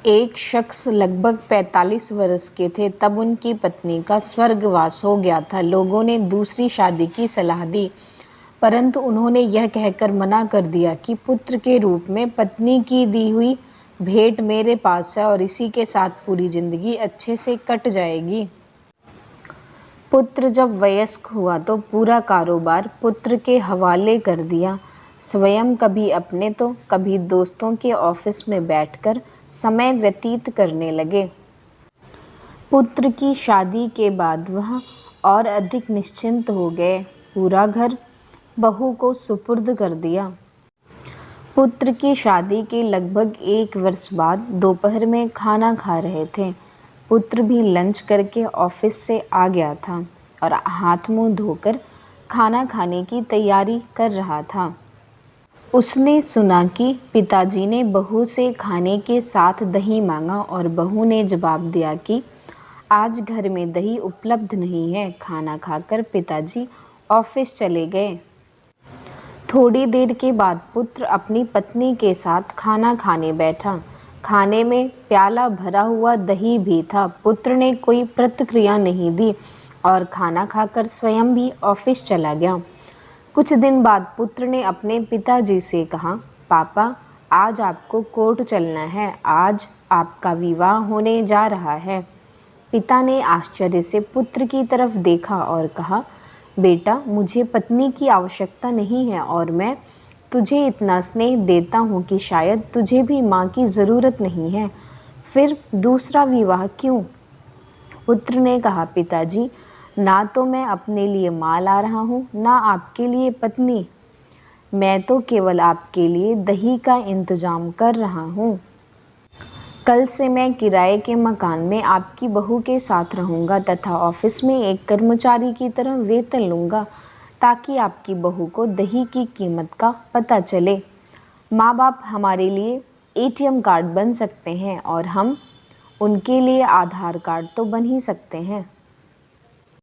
एक शख्स लगभग 45 वर्ष के थे तब उनकी पत्नी का स्वर्गवास हो गया था। लोगों ने दूसरी शादी की सलाह दी, परंतु उन्होंने यह कहकर मना कर दिया कि पुत्र के रूप में पत्नी की दी हुई भेंट मेरे पास है और इसी के साथ पूरी जिंदगी अच्छे से कट जाएगी। पुत्र जब वयस्क हुआ तो पूरा कारोबार पुत्र के हवाले कर दिया। स्वयं कभी अपने तो कभी दोस्तों के ऑफिस में बैठकर समय व्यतीत करने लगे। पुत्र की शादी के बाद वह और अधिक निश्चिंत हो गए। पूरा घर बहू को सुपुर्द कर दिया। पुत्र की शादी के लगभग 1 वर्ष बाद दोपहर में खाना खा रहे थे। पुत्र भी लंच करके ऑफिस से आ गया था और हाथ मुंह धोकर खाना खाने की तैयारी कर रहा था। उसने सुना कि पिताजी ने बहू से खाने के साथ दही मांगा और बहू ने जवाब दिया कि आज घर में दही उपलब्ध नहीं है। खाना खाकर पिताजी ऑफिस चले गए। थोड़ी देर के बाद पुत्र अपनी पत्नी के साथ खाना खाने बैठा। खाने में प्याला भरा हुआ दही भी था। पुत्र ने कोई प्रतिक्रिया नहीं दी और खाना खाकर स्वयं भी ऑफिस चला गया। कुछ दिन बाद पुत्र ने अपने पिताजी से कहा, पापा, आज आपको कोर्ट चलना है। आज आपका विवाह होने जा रहा है। पिता ने आश्चर्य से पुत्र की तरफ देखा और कहा, बेटा, मुझे पत्नी की आवश्यकता नहीं है और मैं तुझे इतना स्नेह देता हूँ कि शायद तुझे भी माँ की ज़रूरत नहीं है। फिर दूसरा विवाह क्यों? पुत्र ने कहा, पिताजी, ना तो मैं अपने लिए माँ ला रहा हूँ, ना आपके लिए पत्नी। मैं तो केवल आपके लिए दही का इंतज़ाम कर रहा हूँ। कल से मैं किराए के मकान में आपकी बहू के साथ रहूँगा तथा ऑफिस में एक कर्मचारी की तरह वेतन लूँगा ताकि आपकी बहू को दही की कीमत का पता चले। माँ बाप हमारे लिए एटीएम कार्ड बन सकते हैं और हम उनके लिए आधार कार्ड तो बन ही सकते हैं।